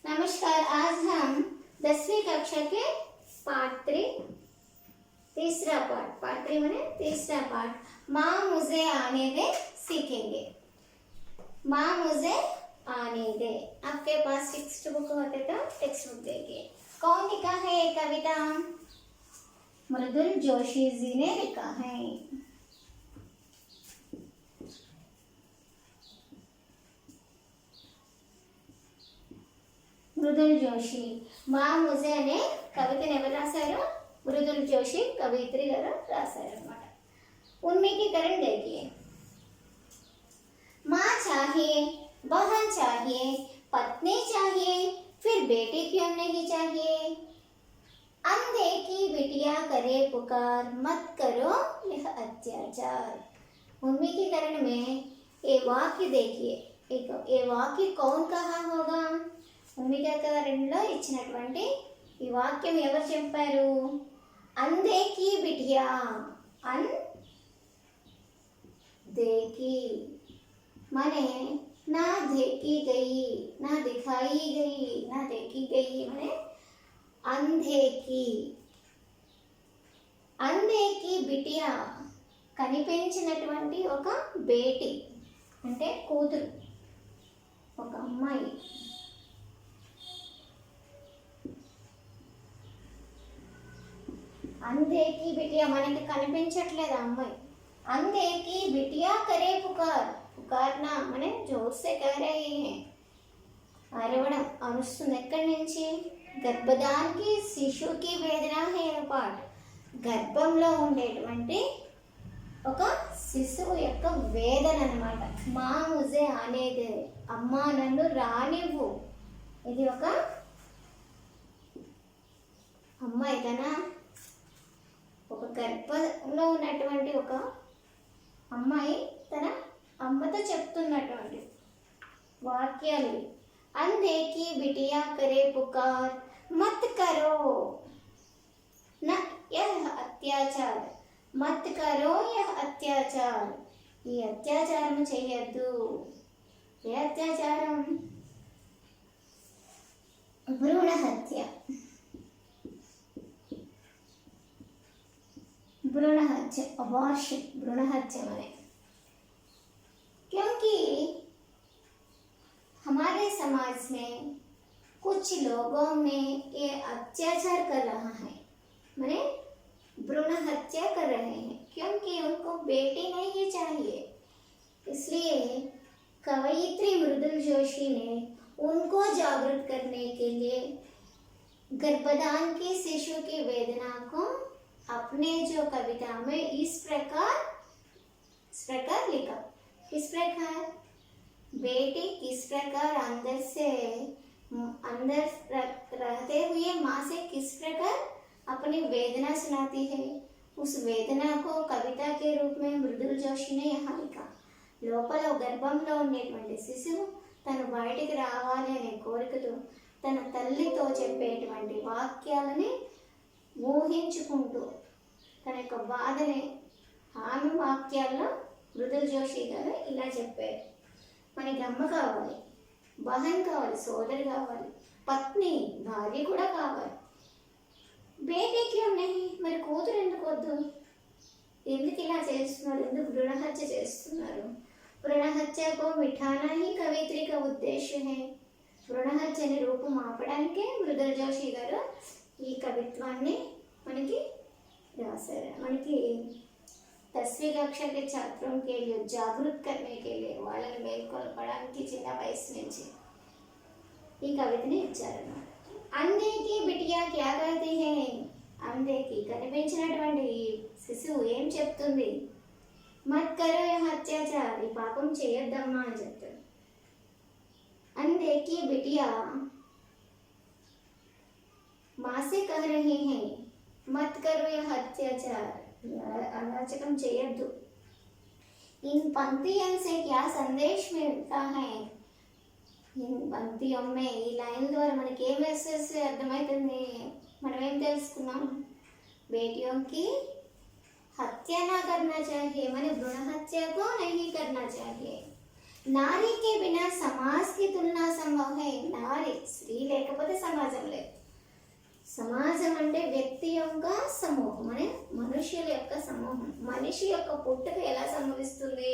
नमस्कार। आज हम 10वीं कक्षा के तीसरा पाठ माने तीसरा पाठ माँ मुझे आने दे सीखेंगे। माँ मुझे आने दे। आपके पास टेक्स्ट बुक होते तो टेक्स्ट बुक देखिए। कौन लिखा है ये कविता? मृदुल जोशी जी ने लिखा है। మృదుల్ జోషి మా ముజే అనే కవితను ఎవరు రాశారు? మృదుల్ జోషి कवियत्री గారు రాశారు అన్నమాట। उन्मीकीकरण देखिए। माँ चाहिए, बहन चाहिए, पत्नी चाहिए, फिर बेटी क्यों नहीं चाहिए? अंधे की बिटिया करे पुकार, मत करो यह अत्याचार। उन्मीकीकरण में ये वाक्य देखिए। ये वाक्य कौन कहा होगा? ఉన్మీకరణలో ఇచ్చినటువంటి ఈ వాక్యం ఎవరు చెప్పారు? అంధేకి బిటియా, अंधेकी माने ना देखी गई, ना दिखाई गई, ना देखी गई माने अंधेकी బిటియా కనిపించినటువంటి ఒక బేటి అంటే కూతురు, ఒక అమ్మాయి। अंधे की बिटिया మనకి కనిపించట్లేదు అమ్మాయి। अंधे की बिटिया करे पुकार, पुकारना माने जोर से कह रहे हैं। అరవడం అరుస్తుంది ఎక్కడి నుంచి? గర్భధానికి శిశువుకి వేదన है పాట। గర్భంలో ఉండేటువంటి ఒక శిశువు యొక్క వేదన అన్నమాట। మా ముజే అనేది అమ్మా నన్ను రానివ్వు। ఇది ఒక అమ్మాయి తన ఒక గర్భంలో ఉన్నటువంటి ఒక అమ్మాయి తన అమ్మతో చెప్తున్నటువంటి వాక్యాలు। अंधेकी बिटिया करे पुकार, मत करो न यह अत्याचार, मत करो यह अत्याचार। ఈ అత్యాచారం చేయొద్దు। ఏ అత్యాచారం? భ్రూణ హత్య। भ्रूण हत्या, अबॉर्शन, भ्रूण हत्या माने क्योंकि हमारे समाज में कुछ लोगों में ये अत्याचार कर रहा है, माने भ्रूण हत्या कर रहे हैं क्योंकि उनको बेटी नहीं चाहिए। इसलिए कवयित्री मृदुल जोशी ने उनको जागरूक करने के लिए गर्भधान की शिशु की वेदना को अपने जो कविता में इस प्रकार लिखा। किस प्रकार? बेटी किस प्रकार अंदर रहते हुए माँ से किस प्रकार अपनी वेदना सुनाती है, उस वेदना को कविता के रूप में मृदुल जोशी ने यहाँ लिखा। లోపల గర్భంలో ఉండేటువంటి శిశువు తను బయటికి రావాలి అనే కోరికతో తన తల్లితో చెప్పేటువంటి వాక్యాలని ఊహించుకుంటూ తన యొక్క బాధని ఆమె వాక్యాల్లో మృదుల్ జోషి గారు ఇలా చెప్పారు। మనకి అమ్మ కావాలి, బహన్ కావాలి, సోదరు కావాలి, పత్ని భార్య కూడా కావాలి, బేటీకి ఉన్నాయి, మరి కూతురు ఎందుకు వద్దు? ఎందుకు ఇలా చేస్తున్నారు? ఎందుకు భ్రూణ హత్య చేస్తున్నారు? భ్రూణ హత్యకు మిఠానా ही कवियत्री का उद्देश्य है। భ్రూణ హత్యని రూపం ఆపడానికే మృదుల్ జోషి గారు ఈ కవిత్వాన్ని మనకి रासर మనకి 10वीं कक्षा के छात्रों के लिए जागरूक करने के लिए వాళ్ళని మేల్కొల్పడానికి చిన్న వయసు నుంచి ఈ కవితని ఇచ్చారన్నమాట। अंधे की बिटिया क्या कहती है? अंधे की కనిపించినటువంటి శిశువు ఏం చెప్తుంది? మత్ కరో యహ అత్యాచార్, ఈ పాపం చేయొద్దమ్మా అని చెప్తాడు। अंधे की बिटिया माँ से कह रही हैं मत करो यह अत्याचार, अनाचकम చేయొద్దు। इन पंक्तियों से क्या संदेश मिलता है? इन पंक्तियों में ఈ లైన్ ద్వారా మనకి ఏ మెసేజ్ అర్థమవుతుంది? మనం ఏం తెలుసుకున్నాం? बेटियों की हत्या ना करना चाहिए, माने भ्रूण हत्या को नहीं करना चाहिए। నారీ కే బినా సమాజ్ కి తులనా సంభవ హై. నారీ స్త్రీ లేకపోతే సమాజం లేదు. సమాజం అంటే వ్యక్తి యొక్క సమూహం, అనే మనుషుల యొక్క సమూహం. మనిషి యొక్క పుట్టుక ఎలా సంభవిస్తుంది?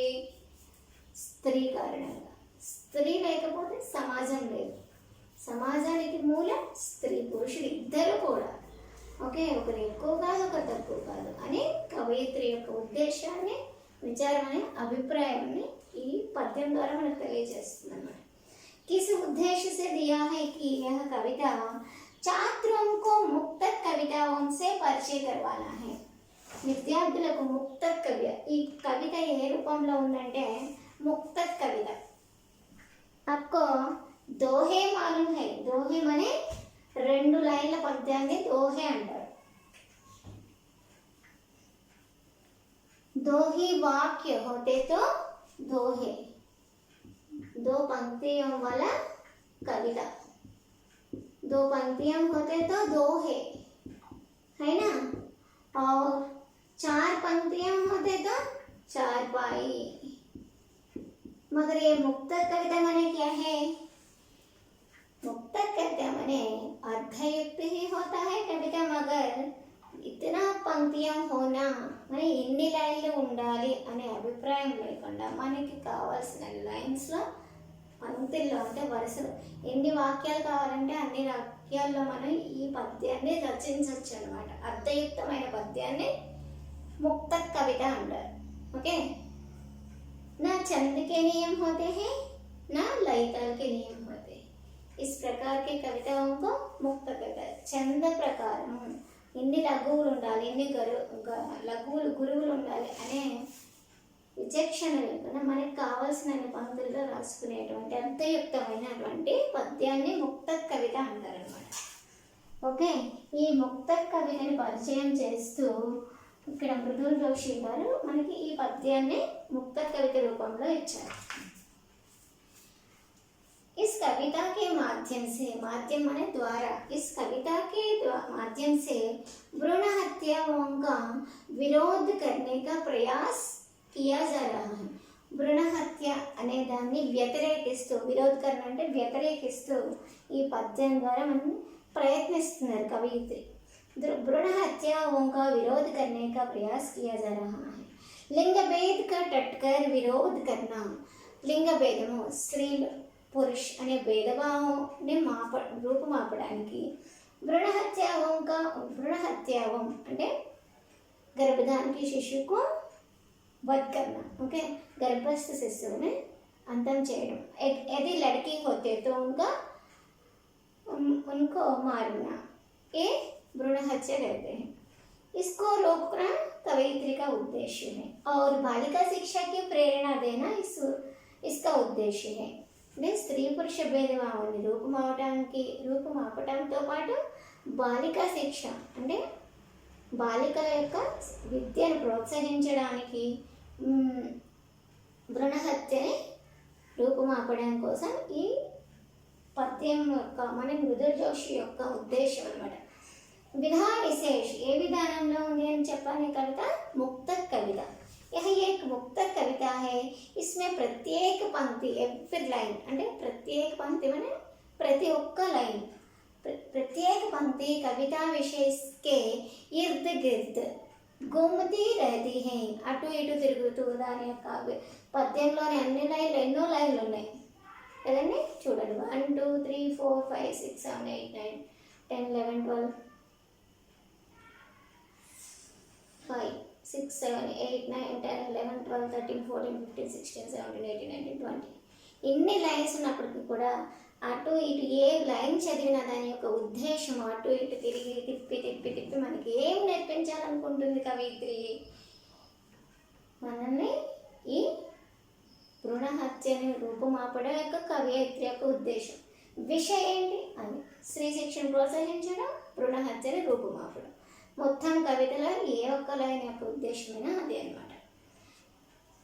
స్త్రీ కారణంగా. స్త్రీ లేకపోతే సమాజం లేదు. సమాజానికి మూలం స్త్రీ పురుషుడు ఇద్దరు కూడా. ఓకే, ఒకరు ఎక్కువ కాదు, ఒకరు తక్కువ కాదు అని కవయిత్రి యొక్క ఉద్దేశాన్ని, విచారమనే అభిప్రాయాన్ని ఈ పద్యం ద్వారా మనకు తెలియజేస్తుంది అన్నమాట. किस उद्देश्य से दिया है कि यह कविता छात्रों को मुक्तक कविताओं से परिचय करवाना है. విద్యార్థులకు ముక్తక్ కవిత. ఈ కవిత ఏ రూపంలో ఉందంటే ముక్తక్ కవిత. आपको దోహే మాలూమ్ హై. దోహే అనే 2 లైన్ల పద్యాన్ని దోహే అంటారు. దోహి వాక్య హోతే తో దోహే, 2 पंक्तियों वाला कविता. 2 पंक्तियां होते तो दोहे, है ना, और 4 पंक्तियां होते तो चारपाई. मगर ये मुक्तक कविता माने क्या है? मुक्तक कविता माने अर्थयुक्त ही होता है कविता, मगर ఇతనా పంక్తియం హోనా, మన ఎన్ని లైన్లు ఉండాలి అనే అభిప్రాయం లేకుండా మనకి కావాల్సిన లైన్స్లో, పంక్తుల్లో అంటే వరుసలు ఎన్ని వాక్యాలు కావాలంటే అన్ని వాక్యాల్లో మనం ఈ పద్యాన్ని రచించవచ్చు అనమాట. అర్థయుక్తమైన పద్యాన్ని ముక్తక్ కవిత అంటారు. ఓకే, నా छंद के नियम होते हैं, ना लय ताल के नियम होते हैं. इस प्रकार के कविताओं को मुक्तक कविता. ఛంద ప్రకారం ఎన్ని లఘువులు ఉండాలి, ఎన్ని లఘువులు గురువులు ఉండాలి అనే విచక్షణ లేకుండా మనకు కావాల్సిన పంక్తుల్లో రాసుకునేటువంటి అర్థయుక్తమైనటువంటి పద్యాన్ని ముక్తక్ కవిత అంటారనమాట. ఓకే, ఈ ముక్తక్ కవితని పరిచయం చేస్తూ ఇక్కడ మృదుల్ జోషి గారు మనకి ఈ పద్యాన్ని ముక్తక్ కవిత రూపంలో ఇచ్చారు. इस कविता के माध्यम से, माध्यम माने द्वारा, इस कविता के माध्यम से भ्रूण हत्याओं का विरोध करने का प्रयास किया जा रहा है. భ్రూణ హత్య అనే దాన్ని వ్యతిరేకిస్తూ, విరోధకరణ అంటే వ్యతిరేకిస్తూ ఈ పద్యం ద్వారా మనం ప్రయత్నిస్తున్నారు కవయిత్రి. भ्रूण हत्याओं का विरोध करने का प्रयास किया जा रहा है. लिंग भेद का टटकर विरोध करना. लिंग भेदము స్త్రీ పురుష్ అనే భేదభావాన్ని రూపుమాపడానికి భ్రూణహత్యావం అంటే గర్భధానికి శిశువుకు వధ్ करना. ఓకే, గర్భస్థ శిశువుని అంతం చేయడం. यदि लड़की होते तो उनको मारना, ये भ्रूण हत्या कहते हैं. इसको रोकना कवयित्री का उद्देश्य है और बालिका शिक्षा की प्रेरणा देना इसका उद्देश्य है. అంటే స్త్రీ పురుష భేదభావాన్ని రూపుమాపటంతో పాటు బాలికా శిక్ష అంటే బాలికల యొక్క విద్యను ప్రోత్సహించడానికి, భ్రూణహత్యని రూపుమాపడం కోసం ఈ పద్యం యొక్క మన మృదుల్ జోషి యొక్క ఉద్దేశం అన్నమాట. విధా విశేష్ ఏ విధానంలో ఉంది అని చెప్పాలి కవిత? ముక్తక్ కవిత. यह एक मुक्तक कविता है. इसमें प्रत्येक पंक्ति, एवरी लाइन అంటే ప్రత్యేక పంక్తి মানে ప్రతి ఒక్క లైన్, प्रत्येक पंक्ति कविता विषय के इर्द गिर्द घूमती रहती है. అటు ఇటు తిరుగుతూ దాని యొక్క పద్యంలోని అన్ని లైన్లు, ఎన్నో లైన్లు ఉన్నాయి కదండి, చూడండి. 1 2 3 4 5 6 7 8 9 10 11 12 5 6 7 8 9 10 11 12 13 14 15 16 17 18 19 20 ఇన్ని లైన్స్ ఉన్నప్పటికీ కూడా అటు ఇటు ఏ లైన్ చదివినా దాని యొక్క ఉద్దేశం అటు ఇటు తిరిగి తిప్పి తిప్పి తిప్పి మనకి ఏం నేర్పించాలనుకుంటుంది కవయిత్రి? మనల్ని ఈ భ్రూణ హత్యని రూపుమాపడం యొక్క కవయిత్రి యొక్క ఉద్దేశం. విషయం ఏంటి అని స్త్రీ శిక్షను ప్రోత్సహించడం, భ్రూణ హత్యని రూపుమాపడం. మొత్తం కవితలో ఏ ఒక్క లైన్ యొక్క ఉద్దేశమైనా అదే అనమాట.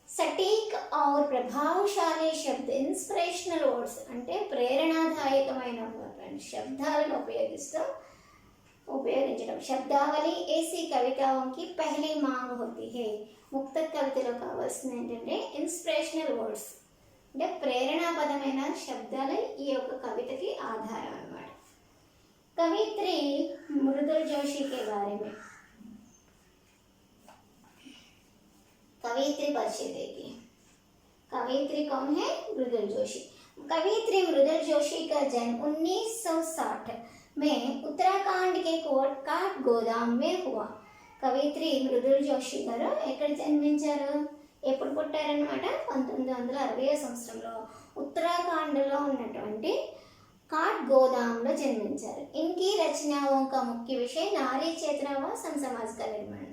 సటీక్ ఔర్ ప్రభావశాలి శబ్ద, ఇన్స్పిరేషనల్ వర్డ్స్ అంటే ప్రేరణాదాయకమైన శబ్దాలను ఉపయోగించడం. శబ్దావళి ఏసీ కవితాకి పహలీ మాంగ్ హోతీ హై. ముక్తక్ కవితలో కావాల్సింది ఏంటంటే ఇన్స్పిరేషనల్ వర్డ్స్, అంటే ప్రేరణాపదమైన శబ్దాలు ఈ యొక్క కవితకి ఆధారం అన్నమాట. कवित्री मृदुल जोशी के बारे में कवित्री परिचय देगी. कवित्री कौन है? मृदुल जोशी. कवित्री मृदुल जोशी का जन्म 1960 में उत्तराखंड के काठ गोदाम में हुआ. कवित्री मृदुल जोशी గారు ఎక్కడ జన్మించారు, ఎప్పుడు పుట్టారన్నమాట? 1960 సంవత్సరంలో ఉత్తరాఖండ్లో ఉన్నటువంటి काठ गोदाम में जन्मिंचाరు. इनकी रचनाओं का मुख्य विषय नारी चेतना व समसमाज का निर्माण.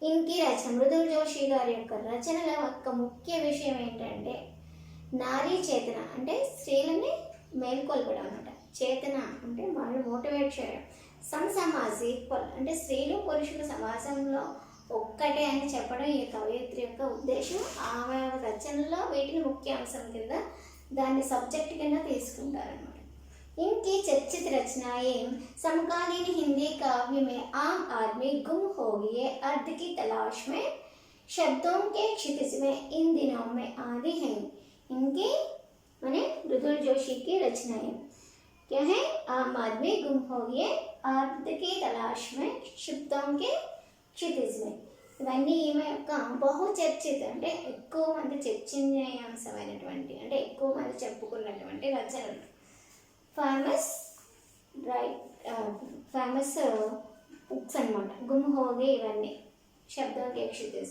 इनकी रचना मृदुल जोशी గారి యొక్క రచనల యొక్క ముఖ్య విషయం ఏంటంటే నారీ చేతన అంటే స్త్రీలని మేల్కొల్పడం అన్నమాట. చేతన అంటే వాళ్ళు మోటివేట్ చేయడం. సమసమాజ్ ఈక్వల్ అంటే స్త్రీలు పురుషులు సమాజంలో ఒక్కటే అని చెప్పడం ఈ కవయిత్రి యొక్క ఉద్దేశం. ఆమె రచనలో వీటిని ముఖ్య అంశం కింద దాన్ని సబ్జెక్ట్ కింద తీసుకుంటారన్నమాట. इनकी चर्चित रचनाएं समकालीन हिंदी काव्य में आम आदमी गुम हो गए अर्थ की तलाश में, शब्दों के क्षितिज में, इन दिनों में आदि हैं. इनकी माने मृदुल जोशी की रचनाएं क्या है? आम आदमी गुम हो गए अर्थ की तलाश में, शब्दों के क्षितिज में. ఇవన్నీ ఈమె యొక్క బహుచర్చిత అంటే ఎక్కువ మంది చర్చనీయాంశమైనటువంటి అంటే ఎక్కువ మంది చెప్పుకున్నటువంటి రచనలు. फेमस बुक्स अन्नమాట. गुम हो गए इवన్నీ शब्दों के क्षितिज.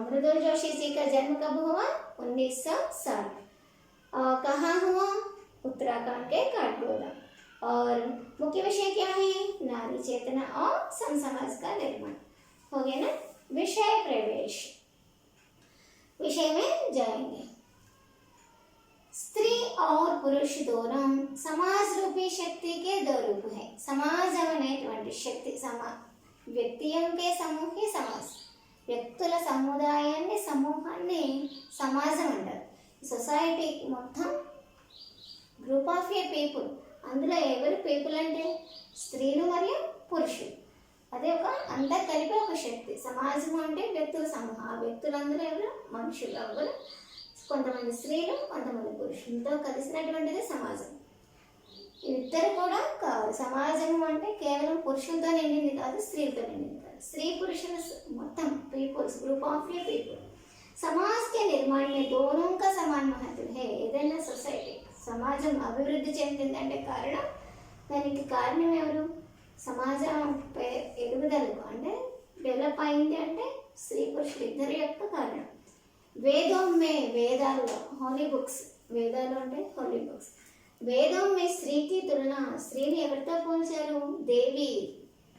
मृदुल जोशी जी का जन्म कब हुआ? 1960. कहाँ हुआ? उत्तराखंड के काठ गोदाम. और मुख्य विषय क्या है? नारी चेतना और समसमाज का निर्माण. हो गया ना? विषय प्रवेश. विषय में जाएंगे. स्त्री और पुरुष दोनों समाज रूपी शक्ति के दो रूप है. సమాజం అనేటువంటి శక్తి వ్యక్తియంకే సమూహే సమాజ్. వ్యక్తుల సముదాయాన్ని సమూహాన్ని సమాజం అంటారు. సొసైటీ మొత్తం గ్రూప్ ఆఫ్ ఏ పీపుల్. అందులో ఎవరు పీపుల్ అంటే స్త్రీలు మరియు పురుషులు. అదే ఒక అంతా కలిపి ఒక శక్తి. సమాజం అంటే వ్యక్తుల సమూహం. ఆ వ్యక్తులందరూ ఎవరు? మనుషులు. ఎవరు? కొంతమంది స్త్రీలు, కొంతమంది పురుషులతో కలిసినటువంటిది సమాజం. ఇద్దరు కూడా కాదు. సమాజం అంటే కేవలం పురుషులతో నిండింది కాదు, స్త్రీలతో నిండింది కాదు. స్త్రీ పురుషుల మొత్తం peoples group of a people. समाज के निर्माण में दोनों का समान महत्व है. ఏదైనా సొసైటీ సమాజం అభివృద్ధి చెందిందంటే కారణం దానికి కారణం ఎవరు? సమాజం ఎదుగుదలకు అంటే డెవలప్ అయింది అంటే స్త్రీ పురుషులు ఇద్దరి యొక్క కారణం. वेदों में వేదాల్లో హోలీ బుక్స్. వేదాలు అంటే హోలీ బుక్స్. వేదం में స్త్రీ की तुलना స్త్రీని ఎవరితో పోల్చారు? దేవి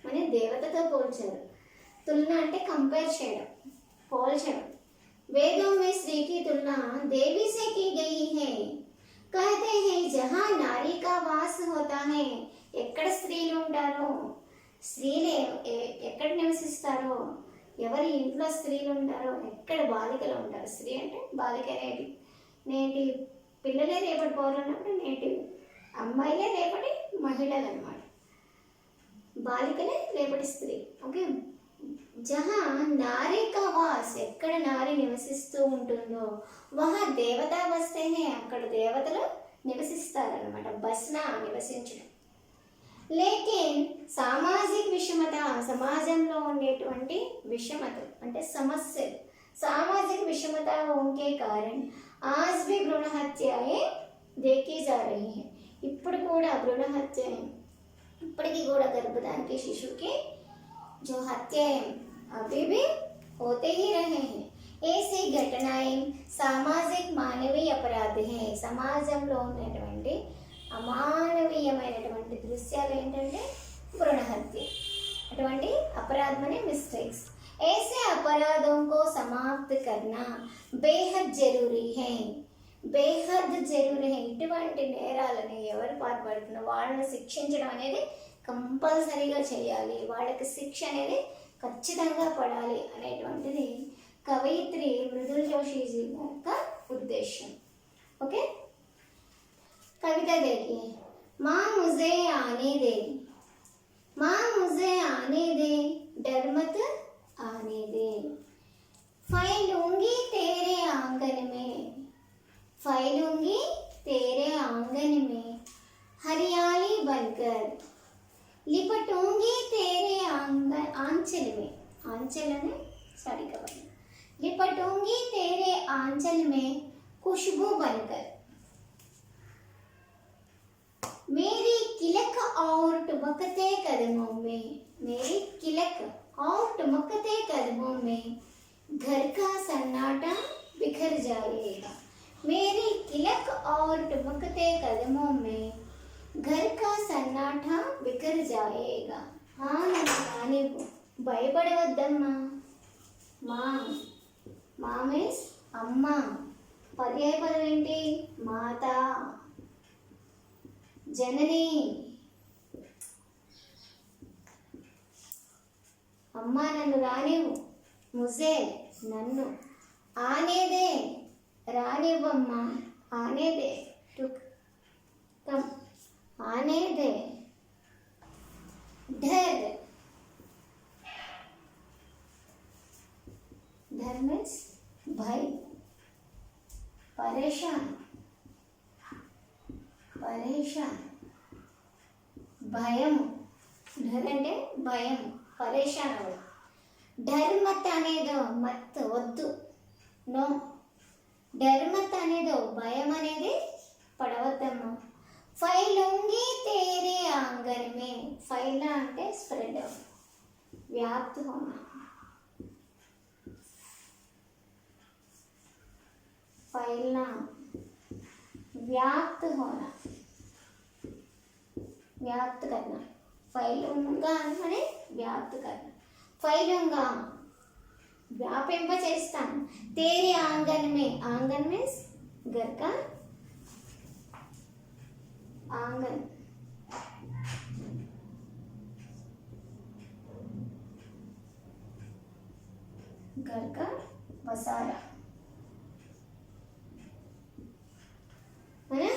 అనే దేవతతో పోల్చారు. తులన అంటే కంపేర్ చేయడం, పోల్చడం. वेदों में स्त्री की तुलना देवी से की गई है. कहते हैं जहाँ नारी का वास होता है. ఎక్కడ స్త్రీలు ఉంటారో, స్త్రీలే ఎక్కడ నివసిస్తారో, ఎవరి ఇంట్లో స్త్రీలు ఉంటారో, ఎక్కడ బాలికలు ఉంటారు. స్త్రీ అంటే బాలిక నేటి పిల్లలే రేపటి పౌరున్నప్పుడు నేటి అమ్మాయిలే రేపటి మహిళలు అన్నమాట. బాలికలే రేపటి స్త్రీ. ఓకే. జహా నారీ కా వాస్ ఎక్కడ నారి నివసిస్తూ ఉంటుందో వహ దేవత వస్తే అక్కడ దేవతలు నివసిస్తారన్నమాట. బస్నా నివసించడం. లేకిన్ సామాజిక విషమత సమాజంలో ఉండేటువంటి విషమతలు అంటే సమస్యలు. సామాజిక విషమత ఉంకే కారణం आज भी भ्रूण हत्याएं देखी जा रही हैं. ఇప్పుడు కూడా భ్రూణ హత్య ఇప్పటికీ కూడా గర్భధానికి శిశువుకి जो हत्याएं अभी भी होते ही रहे हैं. ऐसी घटनाएं सामाजिक मानवीय अपराध हैं. సమాజంలో ఉన్నటువంటి అమానవీయమైనటువంటి దృశ్యాలు ఏంటంటే భ్రూణ హత్య. అటువంటి అపరాధమనే మిస్టేక్స్. ऐसे अपराधों को समाप्त करना बेहद जरूरी है. బేహద్ జరూరీ హై. ఇటువంటి నేరాలని ఎవరు పాల్పడుతున్నా వాళ్ళని శిక్షించడం అనేది కంపల్సరీగా చేయాలి. వాళ్ళకి శిక్ష అనేది ఖచ్చితంగా పడాలి అనేటువంటిది కవయిత్రి మృదుల్ జోషీజీ యొక్క ఉద్దేశం. ఓకే. కవిత देखिए. माँ मुझे आने दे, माँ मुझे आने दे, डर मत आने दे, फैलूंगी तेरे आंगन में, फैलूंगी तेरे आंगन में हरियाली बनकर, लिपटूंगी तेरे आंगन आंचल में, आंचल में साड़ी का बना, लिपटूंगी तेरे आंचल में खुशबू बनकर, मेरी किलक और टुमकते कदमों में, मेरी किलक और टुमकते कदमों में घर का सन्नाटा बिखर जाएगा, मेरी किलक और टुमकते कदमों में घर का సన్నాటా బిఖర్ జాయేగా. నన్ను రానివ్వు, భయపడవద్దమ్మా. మా మీన్స్ అమ్మ. పర్యాయ పదం ఏంటి? మాత, జనని. అమ్మ నన్ను రానివ్వు, ముజే నన్ను, ఆనేదే రానివ్వమ్మా, ఆనేదే आने दे, डर, डर मीन्स भय, परेशान, परेशान, भयम, डर అంటే భయం, పరేషాన్ అవ్వడం. డర్ మత్ అనేదో మత్ వద్దు, నో. డర్ మత్ అనేదో భయం అనేది పడవద్దమ్మా. फैलूंगी तेरे आंगन में, फैलना అంటే स्प्रेड, व्याप्त होना. फैलना, व्याप्त होना, व्याप्त करना. फैलूंगा అంటే व्याप्त करना. फैलूंगा व्यापिंప చేస్తాను. तेरे आंगन में, आंगन मीन्स घर का आंगन, घर का वसारा है,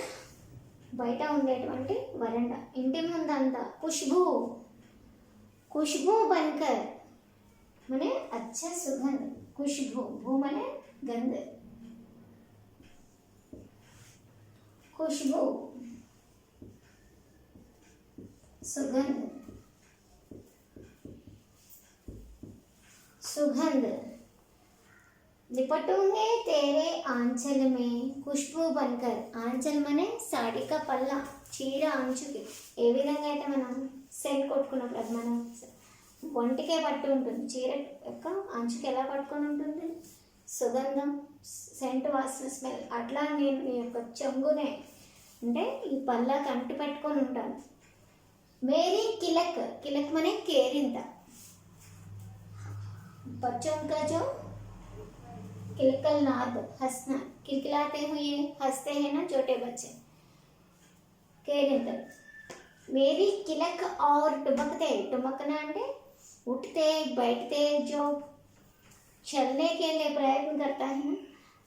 బయట ఉండేటువంటి వరండా, ఇంటి ముందంతా. खुशबू, खुशबू बनकर मने अच्छा सुगंध. खुशबू, भू मने गंध, खुशबू सुगंध, सुगंध. लिपटूंगे तेरे आंचल में खुशबू बनकर. ఆంచల్ మనే సాడీ కా పల్లా, చీర అంచుకి ఏ విధంగా అయితే మనం సెంట్ కొట్టుకున్నప్పుడు అది మనం ఒంటికే పట్టు ఉంటుంది, చీర యొక్క అంచుకి ఎలా పట్టుకొని ఉంటుంది? సుగంధం, సెంట్ వాసన, స్మెల్. అట్లా నేను ఈ యొక్క చెంగునే అంటే ఈ పల్లాకి అంటు పెట్టుకొని ఉంటాను. मेरी किलक, किलक मने केरिंदा. बच्चों का जो किलकल नाद, हंसना, किलकिलाते हुए हंसते हैं ना छोटे बच्चे, केरिंदा. मेरी किलक और टुमकते, टुमकना అంటే उठते बैठते, जो चलने के लिए प्रयत्न करता है,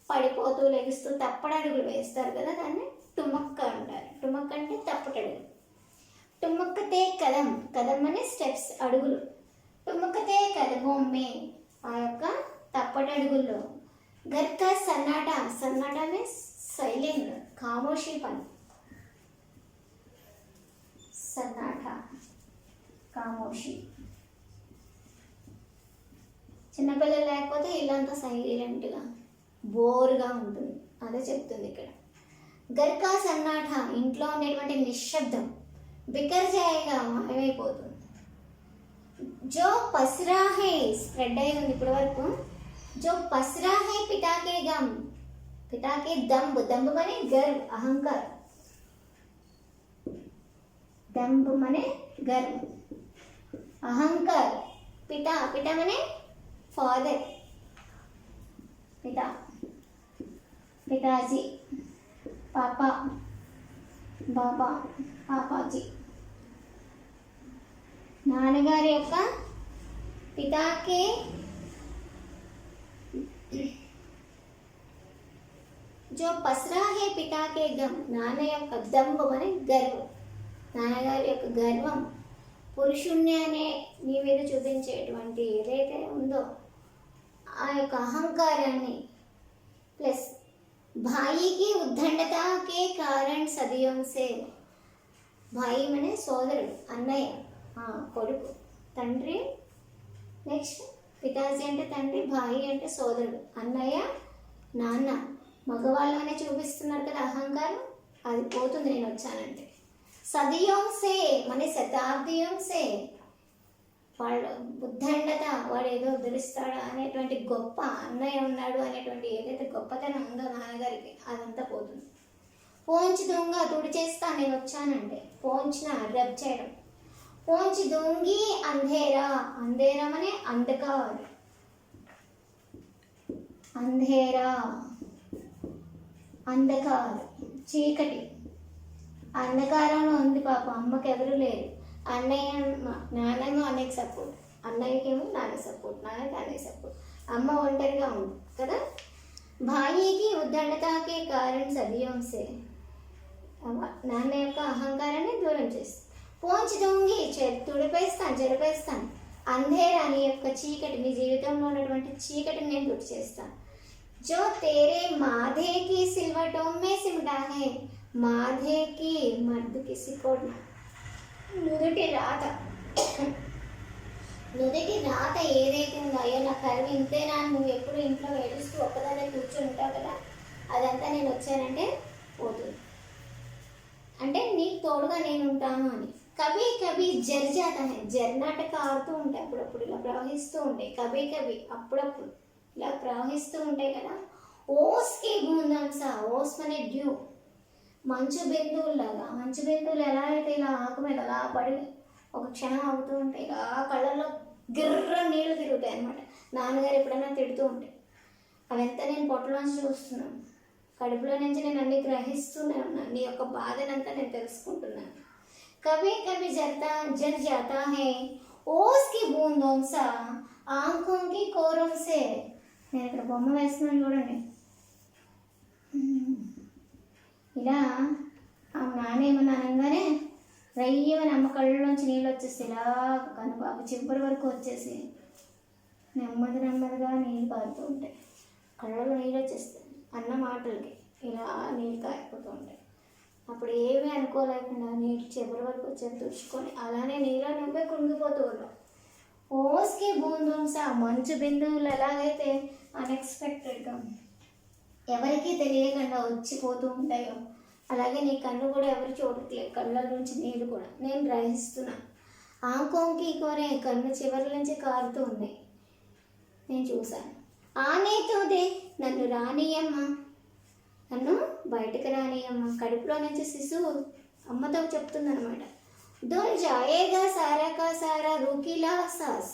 పడిపోతూ లెగుస్తూ తప్పడడుగులు వేస్తారు కదా, దాన్ని టుమక్క అంటారు. టుమక్క అంటే తప్పటడుగులు. టుమ్మకతే కదం, కదం అనే స్టెప్స్, అడుగులు. టుమ్మకతే కదమో మే, ఆ యొక్క తప్పటడుగుల్లో. ఘర్ కా సన్నాటా, సన్నాటా మీన్స్ సైలెంట్, ఖామోషి పని. సన్నాటా, ఖామోషి. చిన్నపిల్లలు లేకపోతే ఇల్లంతా సైలెంట్గా బోర్గా ఉంటుంది, అదే చెప్తుంది ఇక్కడ. ఘర్ కా సన్నాటా, ఇంట్లో ఉండేటువంటి నిశ్శబ్దం. బిఖర్ జాయేగా, మాయమైపోతుంది. జో పసరా హై, స్ప్రెడ్ అయి ఉంది ఇప్పటి వరకు. జో పసరా హై పితాకే గమ్, పితాకే దంబ్, దంబ్ మనే గర్వ్, అహంకార్. దంబ్ మనే గర్వ్, అహంకార్. పితా, పితా మనే ఫాదర్, పితా, పితాజీ. పాపా, బాబా, పాపాజీ. నాన్నగారి యొక్క పితాకే జో పసరా హే పితాకే గమ్, నాన్న యొక్క దంబు అనే గర్వం, నాన్నగారి యొక్క గర్వం. పురుషుణ్ణి అనే నీ మీద చూపించేటువంటి ఏదైతే ఉందో ఆ యొక్క అహంకారాన్ని ప్లస్ भाई की उद्दंडता के कारण सदियों से, భాయి మనే సోదరుడు, అన్నయ్య, కొడుకు, తండ్రి. నెక్స్ట్ పితాజీ అంటే తండ్రి, భాయి అంటే సోదరుడు, అన్నయ్య, నాన్న. మగవాళ్ళనే చూపిస్తున్నారు కదా అహంకారం, అది పోతుంది నేను వచ్చానంటే. సదియోం సే మన శతాబ్దియోం సే, వాళ్ళు ఉద్దండత, వాడు ఏదో ఉద్ధరిస్తాడు అనేటువంటి గొప్ప అన్నయ్య ఉన్నాడు అనేటువంటి ఏదైతే గొప్పతనం ఉందో నాన్నగారికి, అదంతా పోతుంది. పోంచి దొంగ తుడి చేస్తా నేను వచ్చానంటే, పోంచిన రబ్ చేయడం. పోంచి దొంగి అంధేరా, అంధేరం అనే అంధకారం, అంధేరా అంధకారం చీకటి. అంధకారంలో ఉంది పాప, అమ్మకి ఎవరు లేరు. అన్నయ్య నాన్నగా అన్నయ్యకి సపోర్ట్, అన్నయ్యకేమో నాన్న సపోర్ట్, నాన్నకి అన్నయ్య సపోర్ట్, అమ్మ ఒంటరిగా ఉంది కదా. భాయికి ఉద్దండతాకే కారణం సదియోం సే, నాన్న యొక్క అహంకారాన్ని దూరం చేస్తాను. పోంచి దొంగి తుడిపేస్తాను, చెరిపేస్తాను. అంధేరా నీ యొక్క చీకటి, నీ జీవితంలో ఉన్నటువంటి చీకటిని నేను తుడి చేస్తాను. జో తేరే మాధేకి సిల్వటోం మే సిమటా హే, మాధేకి మర్దు కిసి కోడ్న, నుదుటి రాత, నుదుటి రాత ఏదైతే ఉందో, అయ్యో నా కర్మ ఇంతేనా, నువ్వు ఎప్పుడు ఇంట్లో ఏడుస్తూ ఒక్కదాన్ని కూర్చొని ఉంటావు కదా, అదంతా నేను వచ్చానంటే పోతుంది. అంటే నీకు తోడుగా నేను ఉంటాను అని. కభీ కభీ జర్ జాతా హై, జర్నాటక ఆడుతూ ఉంటాయి అప్పుడప్పుడు, ఇలా ప్రవహిస్తూ ఉంటాయి. కభీ కభీ అప్పుడప్పుడు ఇలా ప్రవహిస్తూ ఉంటాయి కదా. ఓస్కి బూందాంసా, ఓస్ అనే డ్యూ, మంచు బిందువులాగా. మంచు బిందువులు ఎలా అయితే ఇలా ఆకు మీద అలా పడి ఒక క్షణం అవుతూ ఉంటాయి, ఇలా కళ్ళల్లో గిర్ర నీళ్ళు తిరుగుతాయి అనమాట. నాన్నగారు ఎప్పుడైనా తిడుతూ ఉంటాయి, అవంతా నేను పొట్టలోంచి చూస్తున్నాను, కడుపులో నుంచి నేను అన్ని గ్రహిస్తూనే ఉన్నాను, నీ యొక్క బాధనంతా నేను తెలుసుకుంటున్నాను. కభీ కభీ జర్ జాతా హై ఓస్కి బూందోం సా, ఆంఖోం కి కోరం సే. నేను ఇక్కడ బొమ్మ వేస్తున్నాను చూడండి. ఇలా ఆ నాన్న ఏమన్నా అనగానే రయ్యమని అమ్మ కళ్ళలోంచి నీళ్ళు వచ్చేసి ఇలా కనుబాబు చివరి వరకు వచ్చేసి నెమ్మదిగా నీళ్ళు కారుతూ ఉంటాయి, కళ్ళలో నీళ్ళు వచ్చేస్తాయి అన్న మాటలకి, ఇలా నీళ్ళు కారిపోతూ ఉంటాయి. అప్పుడు ఏమీ అనుకోలేకుండా నీళ్ళు చివరి వరకు వచ్చేది తుడుచుకొని అలానే నీళ్ళ నువ్వే కృంగిపోతూ ఉన్నావు. ఓస్కి బూందోం సా, మంచు బిందువులు ఎలాగైతే అన్ఎక్స్పెక్టెడ్గా ఎవరికీ తెలియకుండా వచ్చిపోతూ ఉంటాయో, అలాగే నీ కన్ను కూడా ఎవరు చూడట్లేదు, కళ్ళ నుంచి నీళ్ళు కూడా నేను గ్రహిస్తున్నాను. ఆంకోంకి కోరే, కన్ను చివరి నుంచి కారుతూ ఉన్నాయి, నేను చూశాను. ఆనేతోదే, నన్ను రానియమ్మ, నన్ను బయటకు రానియమ్మ. కడుపులో నుంచి శిశువు అమ్మతో చెప్తుందనమాట. దుల్ జాయేగా సారా కా సారా రూకీలా సాస్,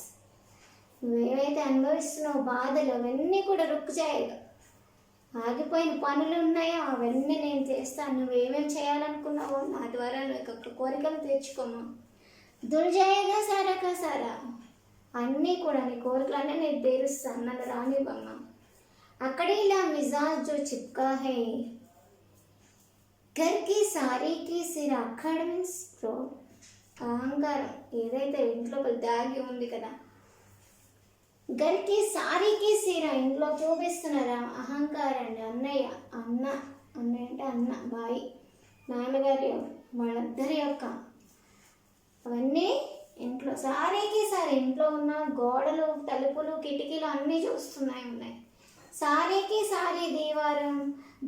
నువ్వేవైతే అనుభవిస్తున్నావు బాధలు అవన్నీ కూడా రుక్కు జాయేగా, ఆగిపోయిన పనులు ఉన్నాయో అవన్నీ నేను చేస్తాను, నువ్వేమేమి చేయాలనుకున్నావో నా ద్వారా నువ్వు కోరికలు తీర్చుకోమా. దుల్ జాయేగా సారా కా సారా, అన్నీ కూడా నీ కోరికలన్నీ నేను తీరుస్తాను, నన్ను రానివ్వమ్మ. అక్కడేలా మిజాజ్ జో చిప్కా హై, గర్కి సారీకి సిరా, అక్కడ మీన్స్ అహంకారం ఏదైతే ఇంట్లో దాగి ఉంది కదా. గర్కి సారీకి సిరా, ఇంట్లో చూపిస్తున్నారా అహంకారాన్ని. అన్నయ్య అన్నయ్య అంటే అన్న, బాయి, నాన్నగారి వాళ్ళిద్దరి యొక్క అవన్నీ ఇంట్లో. సారీకి సారీ, ఇంట్లో ఉన్న గోడలు, తలుపులు, కిటికీలు అన్నీ ఉన్నాయి. సారీకి సారీ దీవారం,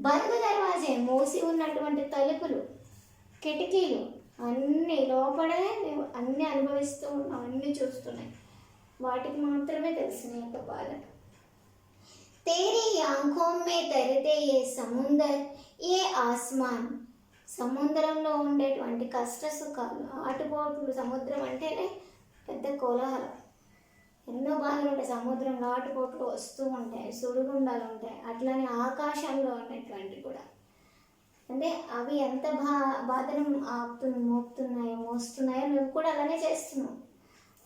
బంద్ దర్వాజే, మూసి ఉన్నటువంటి తలుపులు, కిటికీలు అన్నీ లోపలే అన్నీ అనుభవిస్తూ ఉన్నాం, అన్నీ చూస్తున్నాయి, వాటికి మాత్రమే తెలుసు నీ యొక్క బాధ. తేరీ ఆంఖోం మే తరితే ఏ సముందర్ ఏ ఆస్మాన్, సముద్రంలో ఉండేటువంటి కష్ట సుఖాలు, ఆటుపోట్లు. సముద్రం అంటేనే పెద్ద కోలాహలం, ఎన్నో బాధలు ఉంటాయి సముద్రంలో, ఆటుపోట్లు వస్తూ ఉంటాయి, సుడిగుండాలు ఉంటాయి. అట్లనే ఆకాశంలో ఉన్నటువంటి కూడా, అంటే అవి ఎంత బాధను మోస్తున్నాయో నువ్వు కూడా అలానే చేస్తున్నావు.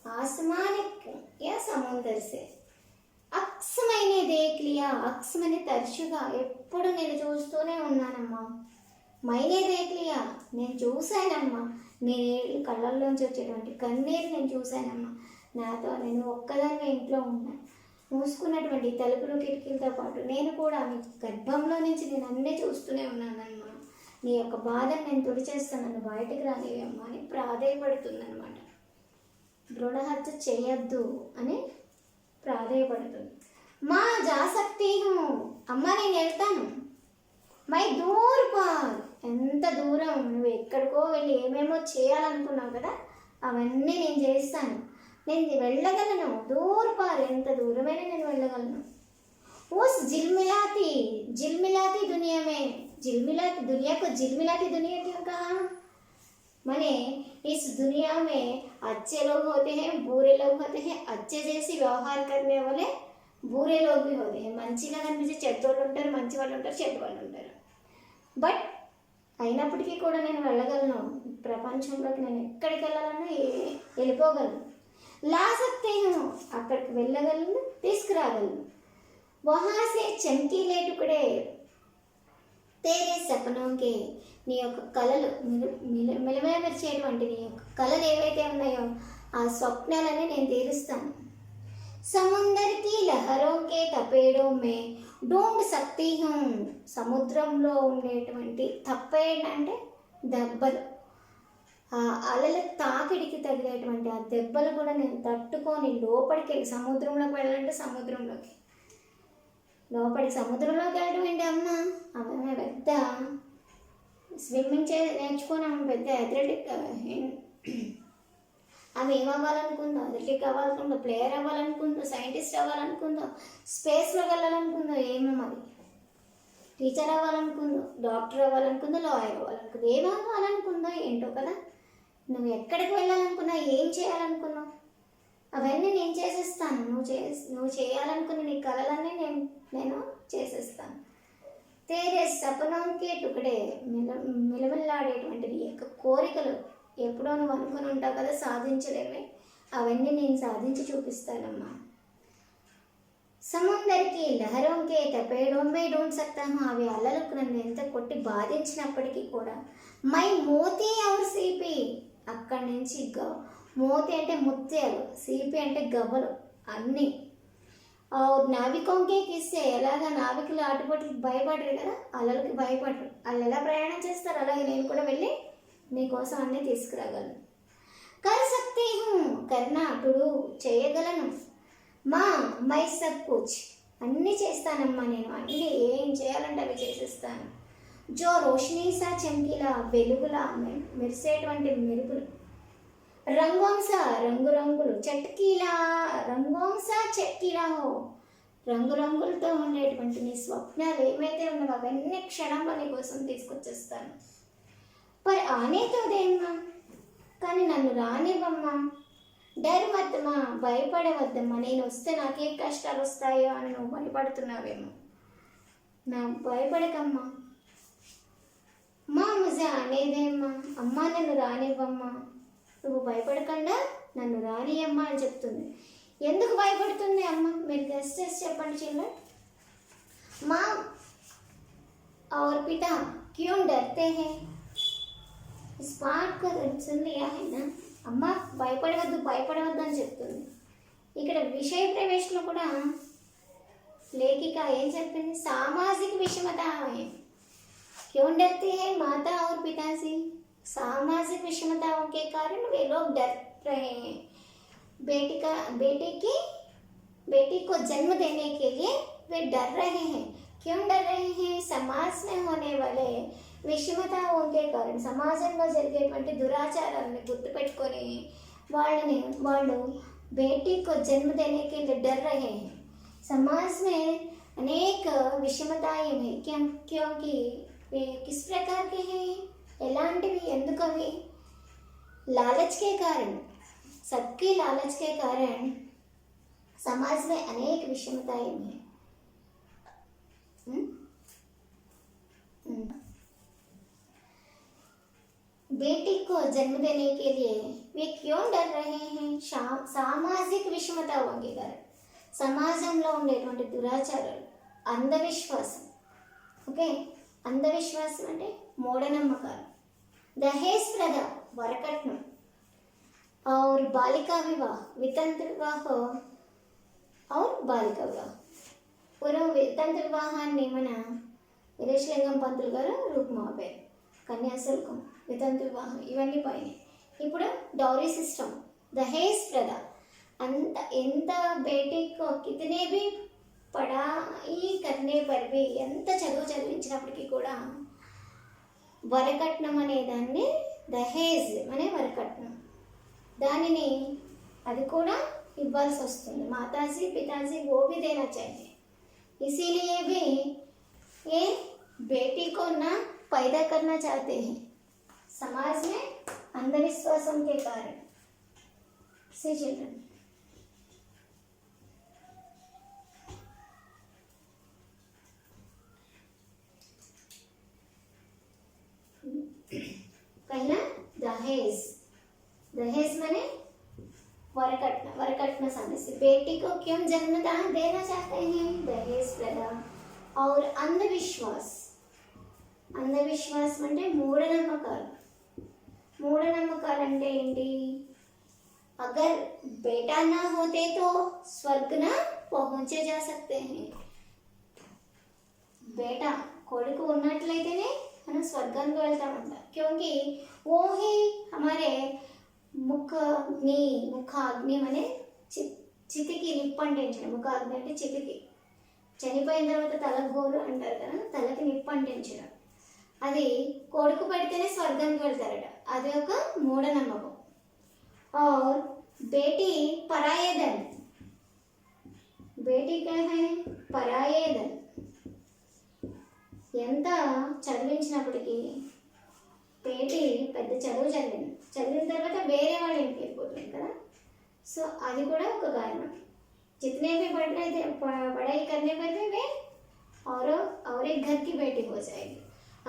ఆస్మానిక్ యా సముందర్ సే అక్సమైనే దేఖ్ లియా, అక్సమని తరచుగా ఎప్పుడు నేను చూస్తూనే ఉన్నానమ్మా. మైనే దేఖ్ లియా, నేను చూశానమ్మా, నేను కళ్ళల్లోంచి వచ్చేటువంటి కన్నీరు నేను చూశానమ్మా. నాతో నేను ఒక్కదాన్ని ఇంట్లో ఉన్నా, మూసుకున్నటువంటి తలుపులు కిటికీలతో పాటు నేను కూడా మీ గర్భంలో నుంచి నేను అన్నీ చూస్తూనే ఉన్నానమ్మా. నీ యొక్క బాధను నేను తుడిచేస్తాను, నన్ను బయటకు రానివమ్మా అని ప్రాధేయపడుతుందన్నమాట. భ్రూణహత్య చేయొద్దు అని ప్రాధేయపడుతుంది. మా जा सकती हूँ, అమ్మ నేను వెళ్తాను. మై దూర్ పార్, ఎంత దూరం, నువ్వు ఎక్కడికో వెళ్ళి ఏమేమో చేయాలనుకున్నావు కదా అవన్నీ నేను చేస్తాను, నేను వెళ్ళగలను. దూర్ పార్, ఎంత దూరమైనా నేను వెళ్ళగలను. उस झिलमिलाती झिलमिलाती दुनिया में, झिलमिलाती दुनिया को झिलमिलाती दुनिया क्यों कहा? माने इस दुनिया में अच्छे लोग होते हैं, बुरे लोग होते हैं. अच्छे जैसे व्यवहार करने वाले बुरे लोग भी होते हैं. మంచిగా కనిపించే చెడ్డోళ్ళు ఉంటారు, మంచి వాళ్ళు ఉంటారు, చెడ్డ వాళ్ళు ఉంటారు. బట్ అయినప్పటికీ కూడా నేను వెళ్ళగలను. ప్రపంచంలోకి నేను ఎక్కడికి వెళ్ళాలన్నా వెళ్ళిపోగలను. లా సక్తే హూ, అక్కడికి వెళ్ళగలను, తీసుకురాగలను. वहाँ से चमकीले टुकड़े तेरे सपनों के, నీ యొక్క కళలు మెలిమెరిచేటువంటి నీ యొక్క కళలు ఏవైతే ఉన్నాయో ఆ స్వప్నాలని నేను తీరుస్తాను. సముందర్ కి లహరోं के తపేడో మే ढूंढ सकती हूँ, సముద్రంలో ఉండేటువంటి తప్పేడ్ అంటే దెబ్బలు, ఆ అలల తాకిడికి తగిలేటువంటి ఆ దెబ్బలు కూడా నేను తట్టుకొని లోపలికి వెళ్ళి, సముద్రంలోకి వెళ్ళాలంటే సముద్రంలోకి, లోపలికి సముద్రంలోకి వెళ్ళడం ఏంటి అమ్మ, ఆమె పెద్ద స్విమ్మింగ్ నేర్చుకొని ఆమె పెద్ద అథ్లెటిక్, ఆమె ఏమవ్వాలనుకుందో, అథ్లెటిక్ అవ్వాలనుకుందో, ప్లేయర్ అవ్వాలనుకుందో, సైంటిస్ట్ అవ్వాలనుకుందో, స్పేస్లోకి వెళ్ళాలనుకుందో, ఏమో మరి టీచర్ అవ్వాలనుకుందో, డాక్టర్ అవ్వాలనుకుందో, లాయర్ అవ్వాలనుకుందో, ఏమవ్వాలనుకుందో ఏంటో కదా. నువ్వు ఎక్కడికి వెళ్ళాలనుకున్నా, ఏం చేయాలనుకున్నావు అవన్నీ నేను చేసేస్తాను. నువ్వు చేయాలనుకున్న నీ కళలన్నీ నేను చేసేస్తాను. తేరే సపనంకే టుకడే, మిలమిల్లాడేటువంటి నీ యొక్క కోరికలు ఎప్పుడో నువ్వు అనుకుని ఉంటావు కదా సాధించలేమే, అవన్నీ నేను సాధించి చూపిస్తానమ్మా. సముందరికి లహరోంకే తపేడోంబే డోంట్ సక్తాను, అవి అలలకు నన్ను ఎంత కొట్టి బాధించినప్పటికీ కూడా మై మోతీ ఔర్ సీపి, అక్కడి నుంచి మోతి అంటే ముత్యాలు, సీపి అంటే గవ్వలు అన్నీ. నావికోంకే కిస్తే, ఎలాగా నావికులు ఆటుపోట్లకి భయపడరు కదా, అలలకి భయపడరు, వాళ్ళు ఎలా ప్రయాణం చేస్తారు అలాగే నేను కూడా వెళ్ళి నీకోసం అన్నీ తీసుకురాగలను. కర్ సక్తి హూ, కర్నా అటుడు చేయగలను. మా మై సబ్ కుచ్, అన్నీ చేస్తానమ్మా నేను, అన్నీ ఏం చేయాలంటే అవి చేసేస్తాను. జో రోషనీ సా చమ్కీలా, వెలుగులా మెరిసేటువంటి మెరుపులు, రంగోంసా రంగురంగులు, చట్కీలా రంగోంసా చట్కీలా హో, రంగురంగులతో ఉండేటువంటి నీ స్వప్నాలు ఏమైతే ఉన్నావో అవన్నీ క్షణంలో నీ కోసం తీసుకొచ్చేస్తాను. మరి ఆనేతో దేమ్మా, కానీ నన్ను రానివ్వమ్మా. డర్ మద్దమ్మా, భయపడవద్దమ్మా, నేను వస్తే నాకే కష్టాలు వస్తాయో అని నువ్వు భయపడుతున్నావేమో, నా భయపడకమ్మా. మా ముజా అనేదేమ్మా, అమ్మా నన్ను రానివ్వమ్మా, నువ్వు భయపడకుండా నన్ను రానియమ్మా అని చెప్తుంది. ఎందుకు భయపడుతుంది అమ్మ, మీరు గెస్ట్ చేసి చెప్పండి చిల్డ్రన్. మా और पिता क्यों डरते हैं, इस बात को सुन लिया है ना. అమ్మ భయపడవద్దు అని చెప్తుంది. ఇక్కడ విషయ ప్రవేశంలో కూడా లేఖిక ఏం చెప్పింది, సామాజిక విషమత है. क्यों डरते हैं माता और पिता से, सामाजिक विषमताओं के कारण वे लोग डर रहे हैं. बेटी को जन्म देने के लिए वे डर रहे हैं. क्यों डर रहे हैं, समाज में होने वाले విషమతాओं के कारण, సమాజంలో జరిగేటువంటి దురాచారాలను గుర్తుపెట్టుకొని వాళ్ళు बेटी को जन्म देने के लिए डर रहे हैं. समाज में अनेक विषमताएं हैं, क्योंकि वे किस प्रकार के हैं, ఎలాంటివి, ఎందుకు అవి, लालच के कारण, सबके लालच के कारण समाज में अनेक विषमताएं हैं. बेटी को जन्म देने के लिए वे क्यों डर रहे हैं, సామాజిక విషమతాओं के कारण, సమాజంలో ఉండేటువంటి దురాచారాలు, అంధవిశ్వాసం. ఓకే, అంధవిశ్వాసం అంటే మూఢనమ్మకాలు, दहेज प्रथा वरकट्नम और बालिका विवाह, वितंत्र विवाह और బాలిక వివాహం. పూర్వం వితంతు వివాహాన్ని మన వీరేశలింగం పంతులు గారు రూపుమాపారు. కన్యాశుల్కం, వితంతు వివాహం ఇవన్నీ పోయినాయి. ఇప్పుడు డౌరీ సిస్టమ్, దహేజ్ ప్రథ. अंत ఎంత బేటీకి కితనే भी పడాయి करने पर भी ఎంత చదువు చదివించినప్పటికీ కూడా వరకట్నం అనే దాన్ని దహేజ్ అనే వరకట్నం దానిని అది కూడా ఇవ్వాల్సి వస్తుంది. మాతాజీ पिताजी वो भी देना चाहिए. इसीलिए भी ये बेटी को ना पैदा करना चाहते हैं समाज में अंधविश्वासों के कारण. See children, पहला दहेज. दहेज माने वरकट्न. वरकट्न समस्या. बेटी को क्यों जन्मदान देना चाहते हैं? दहेज प्रथा. और अंधविश्वास. अंधविश्वास అంటే మూఢనమ్మకాలు. మూఢనమ్మకాలు అంటే ఏంటి? अगर बेटा ना होते तो स्वर्ग ना पहुंचे जा सकते हैं. बेटा కొడుకు ఉన్నట్లయితేనే మనం స్వర్గానికి వెళ్తామంట. क्योंकि वो ही हमारे ముఖాగ్ని అనే చితికి నిప్పంటించడం. ముఖాగ్ని అంటే చితికి, చనిపోయిన తర్వాత తలకు గోరు అంటారు కదా, తలకి నిప్పంటించడం. అది కొడుకు పెడితేనే స్వర్గానికి వెళ్తారట. అది ఒక మూఢనమ్మకం. और बेटी पराये धन. बेटी क्या है? पराये धन. ఎంత చదివించినప్పటికీ బేటీ పెద్ద చదివిన తర్వాత వేరే వాళ్ళ ఇంటికి వెళ్ళిపోతుంది కదా. సో అది కూడా ఒక కారణం. जितने भी पढ़ाई करने पर भी वे और एक घर की बेटी हो जाएगी.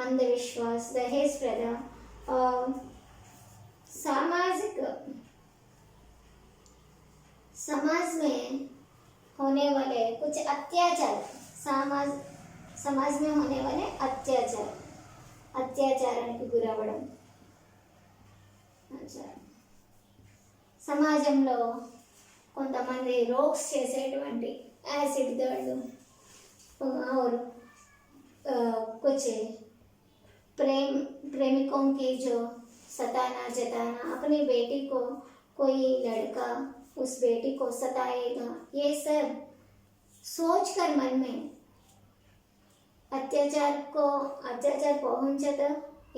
अंधविश्वास, दहेज प्रथा और सामाजिक समाज में होने वाले कुछ अत्याचार. समाज में होने वाले అత్యాచారానికి గురవ్వడం. సమాజంలో కొంతమంది రోగ్స్ చేసేటువంటి యాసిడ్ దాడులు और कुछ प्रेमिकों की जो सताना जताना, अपनी बेटी को कोई लड़का उस बेटी को सताएगा, ये सब सोचकर मन में అత్యాచారం పోహంచత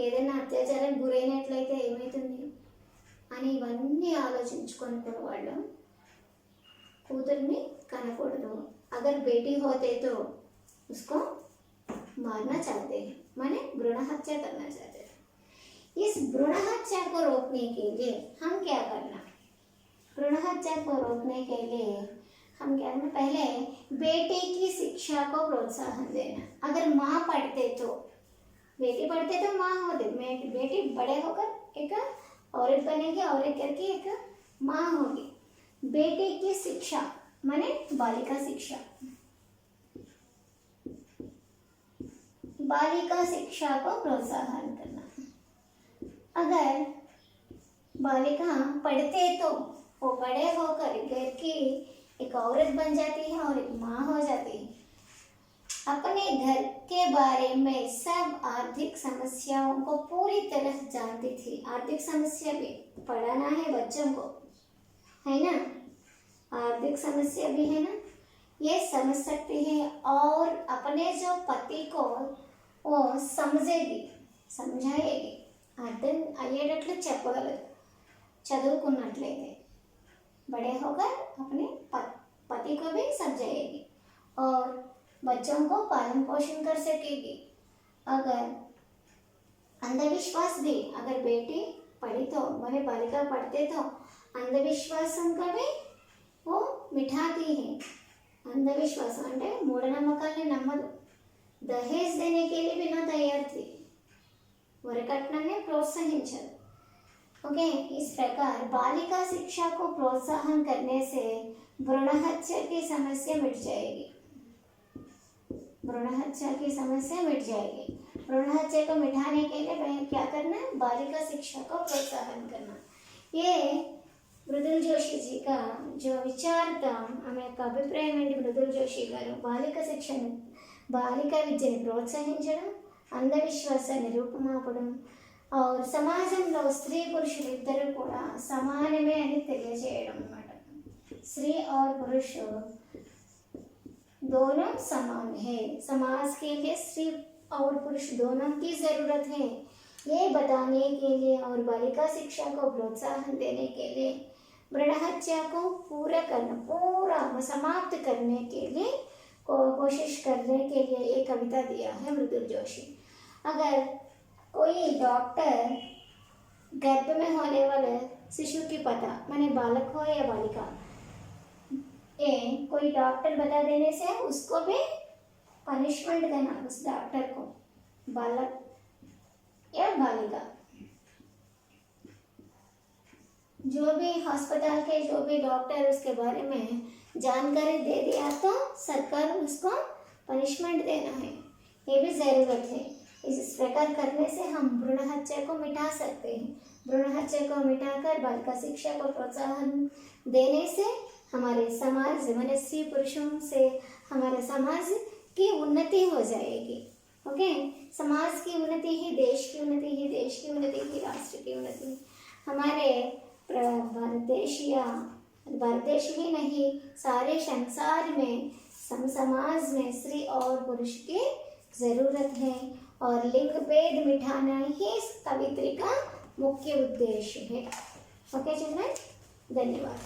ఏదైనా అత్యాచారానికి గురైనట్లయితే ఏమవుతుంది అని ఇవన్నీ ఆలోచించుకొని కూడా వాళ్ళు కూతుర్ని కనకూడదు. अगर बेटी होते तो उसको मारना चाहते हैं, माने भ्रूण हत्या करना चाहते हैं. इस भ्रूण हत्या को रोकने के लिए हम क्या करना? भ्रूण हत्या को रोकने के लिए हम क्या करना? पहले बेटी की शिक्षा को प्रोत्साहन देना. अगर माँ पढ़ते तो, बेटी पढ़ते तो माँ होते, बेटी बड़े होकर एक औरत बनेगी, औरत करके एक माँ होगी. बेटी की शिक्षा माने बालिका शिक्षा. बालिका शिक्षा को प्रोत्साहन करना. अगर बालिका पढ़ते तो वो बड़े होकर घर की एक औरत बन जाती है और एक माँ हो जाती है. अपने घर के बारे में सब आर्थिक समस्याओं को पूरी तरह जानती थी. आर्थिक समस्या भी पढ़ाना है बच्चों को, है ना. आर्थिक समस्या भी है ना, ये समझ सकती है. और अपने जो पति को वो समझाएगी. అర్థం అయ్యేటట్లు చెప్పగలదు చదువుకున్నట్లయితే. बड़े होकर अपने पति को भी समझाएगी और बच्चों को पालन पोषण कर सकेगी. अगर अंधविश्वास भी, अगर बेटी पढ़ी तो मैंने बालिका पढ़ते तो अंधविश्वासों का भी वो मिटाती है. अंधविश्वास అంటే మూఢనమ్మకాలని నమ్మదు. दहेज देने के लिए भी ना तैयार थी, वरकट्नाने प्रोत्साहिंचదు. ओके. इस प्रकार बालिका शिक्षा को प्रोत्साहन करने से भ्रूण हत्या की समस्या मिट जाएगी. भ्रूण हत्या की समस्या मिट जाएगी. भ्रूण हत्या को मिटाने के लिए क्या करना है? बालिका शिक्षा को प्रोत्साहन करना. ये మృదుల్ జోషి जी का जो विचार था ఆమె యొక్క అభిప్రాయం ఏంటి మృదుల్ జోషి గారు బాలిక విద్యని ప్రోత్సహించడం అంధవిశ్వాసాన్ని రూపుమాపడం और సమాజంలో స్త్రీ పురుషులు ఇద్దరు కూడా సమానమే అని తెలియజేయడం అన్నమాట स्त्री और पुरुष दोनों समान है समाज के लिए स्त्री और पुरुष दोनों की ज़रूरत है ये बताने के लिए और बालिका शिक्षा को प्रोत्साहन देने के लिए भ्रूण हत्या को पूरा समाप्त करने के लिए कोशिश करने के लिए एक कविता दिया है मृदुल जोशी। अगर कोई डॉक्टर गर्भ में होने वाले शिशु की पता माने बालक हो या बालिका ये कोई डॉक्टर बता देने से उसको भी पनिशमेंट देना उस डॉक्टर को बालक या बालिका जो भी अस्पताल के जो भी डॉक्टर उसके बारे में जानकारी दे दिया तो सरकार उसको पनिशमेंट देना है ये भी ज़रूरत है। इस प्रकार करने से हम भ्रूण हत्या को मिटा सकते हैं। भ्रूण हत्या को मिटाकर बालिका शिक्षा को प्रोत्साहन देने से हमारे समाज माने स्त्री पुरुषों से हमारे समाज की उन्नति हो जाएगी। ओके समाज की उन्नति ही देश की उन्नति ही देश की उन्नति ही राष्ट्र की उन्नति। हमारे भारत देश ही नहीं सारे संसार में समाज में स्त्री और पुरुष की ज़रूरत है और लिंग भेद मिटाना ही इस कवित्री का मुख्य उद्देश्य है। ओके चिल्ड्रन धन्यवाद।